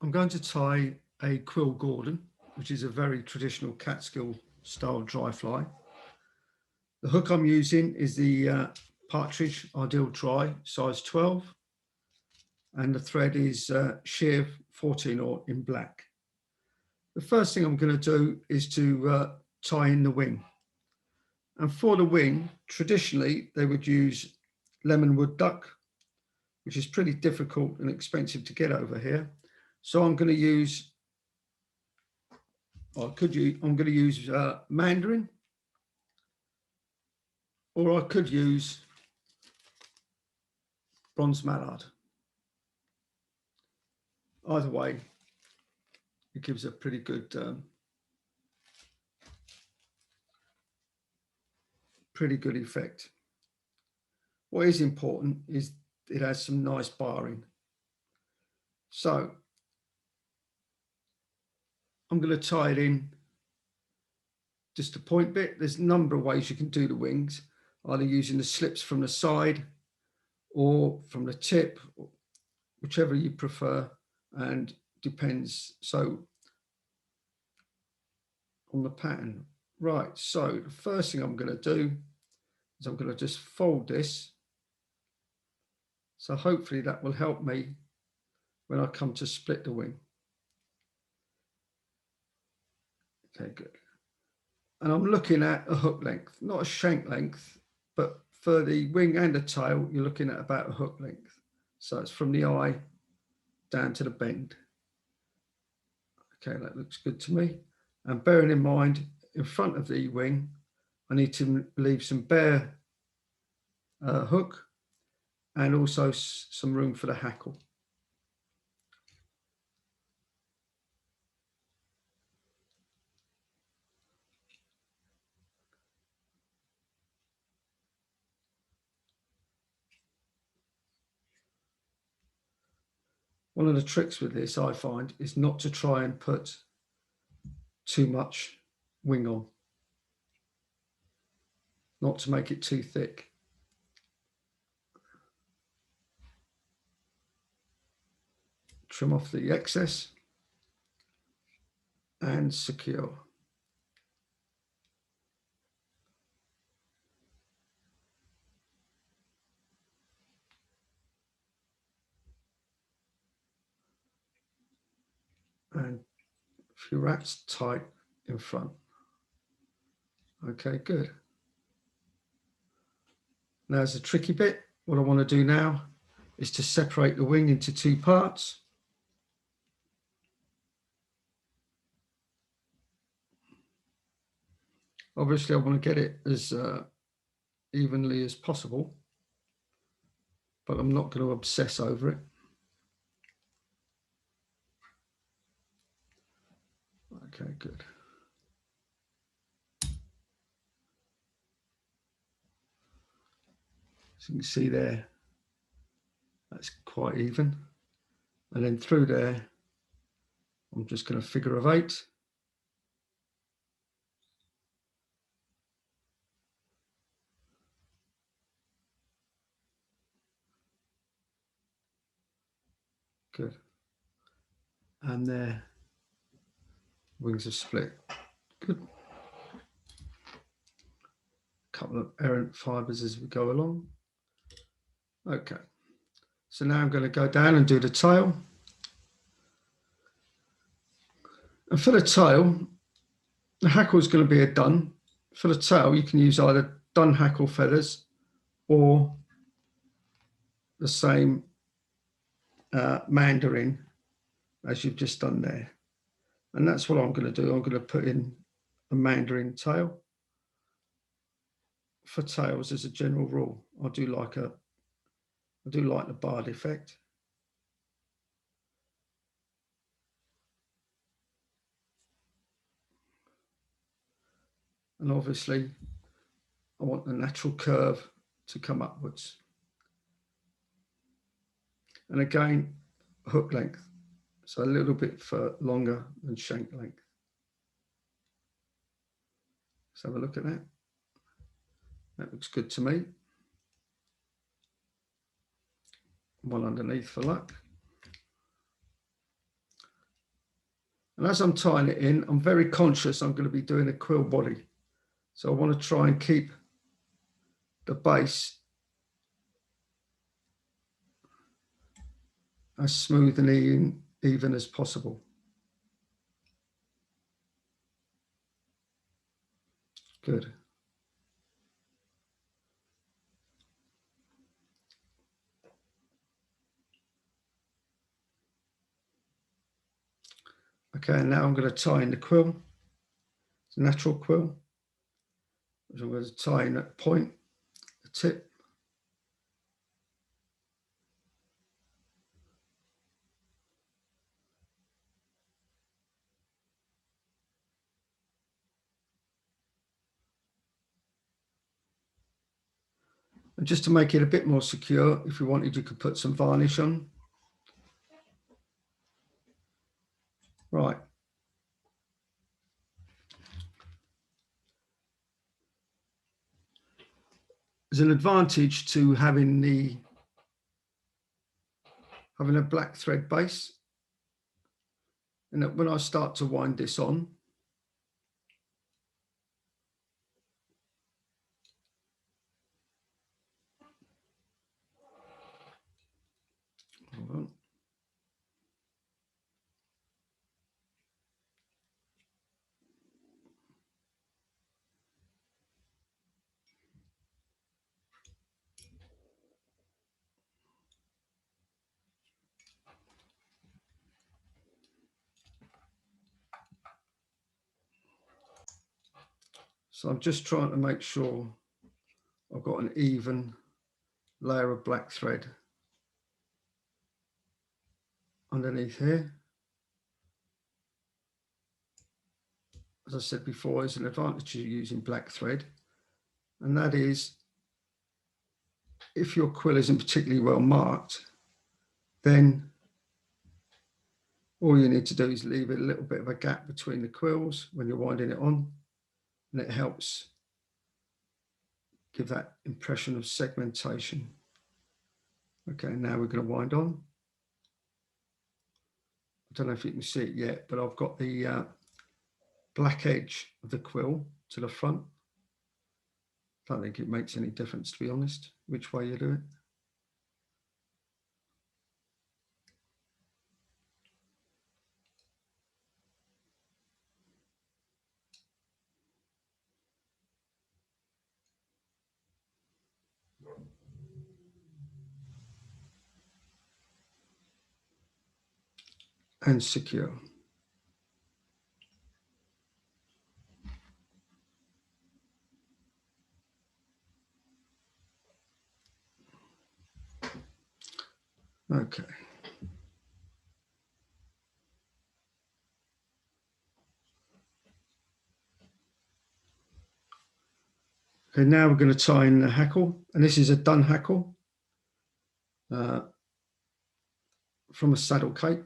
I'm going to tie a Quill Gordon, which is a very traditional Catskill style dry fly. The hook I'm using is the Partridge Ideal Dry, size 12, and the thread is Shear 14/0 in black. The first thing I'm going to do is to tie in the wing. And for the wing, traditionally, they would use lemonwood duck, which is pretty difficult and expensive to get over here. So I'm going to use, I'm going to use Mandarin, or I could use bronze mallard. Either way, it gives a pretty good effect. What is important is it has some nice barring. So I'm going to tie it in just a point bit. There's a number of ways you can do the wings, either using the slips from the side or from the tip, whichever you prefer, and depends so on the pattern. Right, so the first thing I'm going to do is I'm going to just fold this. So hopefully that will help me when I come to split the wing. Okay, good. And I'm looking at a hook length, not a shank length, but for the wing and the tail, you're looking at about a hook length. So it's from the eye down to the bend. Okay, that looks good to me. And bearing in mind, in front of the wing, I need to leave some bare hook and also some room for the hackle. One of the tricks with this, I find, is not to try and put too much wing on, not to make it too thick. Trim off the excess and secure. And a few wraps tight in front. Okay, good. Now, there's a tricky bit. What I want to do now is to separate the wing into two parts. Obviously, I want to get it as evenly as possible, but I'm not going to obsess over it. Okay, good. So you can see there, that's quite even. And then through there, I'm just going to figure of 8. Good. And there, wings are split. Good. Couple of errant fibers as we go along. Okay. So now I'm going to go down and do the tail. And for the tail, the hackle is going to be a dun. For the tail, you can use either dun hackle feathers or the same Mandarin as you've just done there. And that's what I'm going to do. I'm going to put in a Mandarin tail. For tails, as a general rule, I do like the barred effect. And obviously, I want the natural curve to come upwards. And again, hook length. So a little bit longer than shank length. Let's have a look at that. That looks good to me. One underneath for luck. And as I'm tying it in, I'm very conscious I'm going to be doing a quill body. So I want to try and keep the base as smooth and even as possible. Good. Okay, now I'm going to tie in the quill. It's a natural quill. So I'm going to tie in that point, the tip. And just to make it a bit more secure, if you wanted, you could put some varnish on. Right. There's an advantage to having a black thread base. And that when I start to wind this on, hold on. So I'm just trying to make sure I've got an even layer of black thread underneath here. As I said before, there's an advantage to using black thread, and that is if your quill isn't particularly well marked, then all you need to do is leave a little bit of a gap between the quills when you're winding it on, and it helps give that impression of segmentation. Okay, now we're going to wind on. I don't know if you can see it yet, but I've got the black edge of the quill to the front. I don't think it makes any difference, to be honest, which way you do it. And secure. Okay. Okay, now we're going to tie in the hackle, and this is a done hackle from a saddle cape.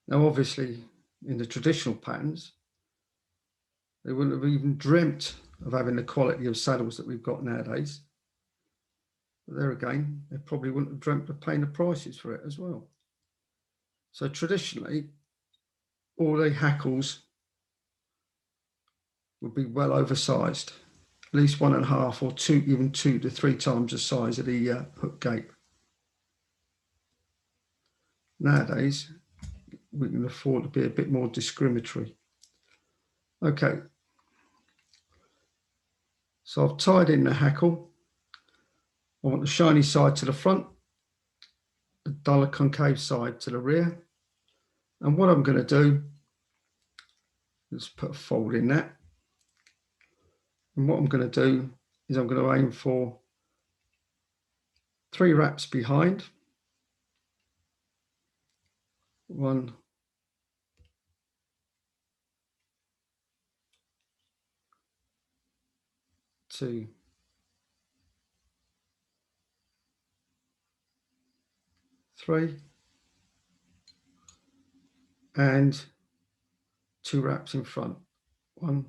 Now, obviously, in the traditional patterns, they wouldn't have even dreamt of having the quality of saddles that we've got nowadays. But there again, they probably wouldn't have dreamt of paying the prices for it as well. So traditionally, all the hackles would be well oversized, at least 1.5 or 2, even 2 to 3 times the size of the hook gape. Nowadays, we can afford to be a bit more discriminatory. Okay, so I've tied in the hackle. I want the shiny side to the front, the duller concave side to the rear. And what I'm going to do is put a fold in that. And what I'm going to do is I'm going to aim for 3 wraps behind. 1, 2, 3, and 2 wraps in front. 1,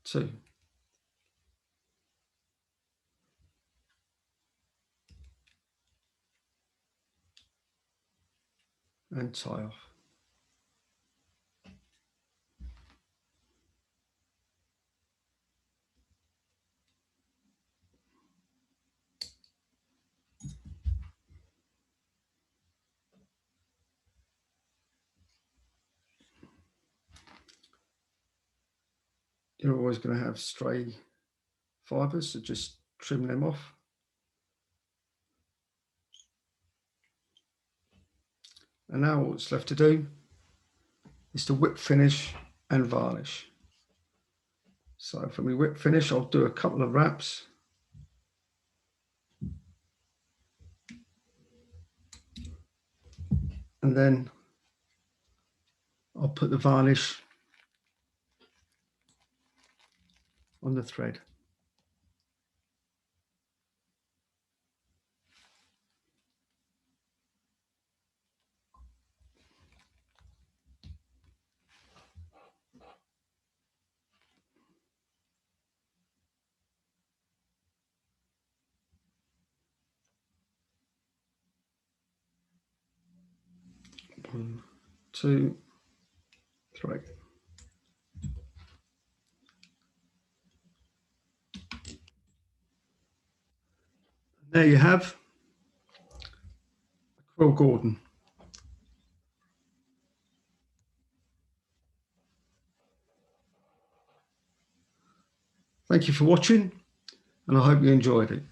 2. and tie off. You're always going to have stray fibres, so just trim them off. And now what's left to do is to whip finish and varnish. So for my whip finish, I'll do a couple of wraps. And then I'll put the varnish on the thread. One, two, three. There you have Quill Gordon. Thank you for watching, and I hope you enjoyed it.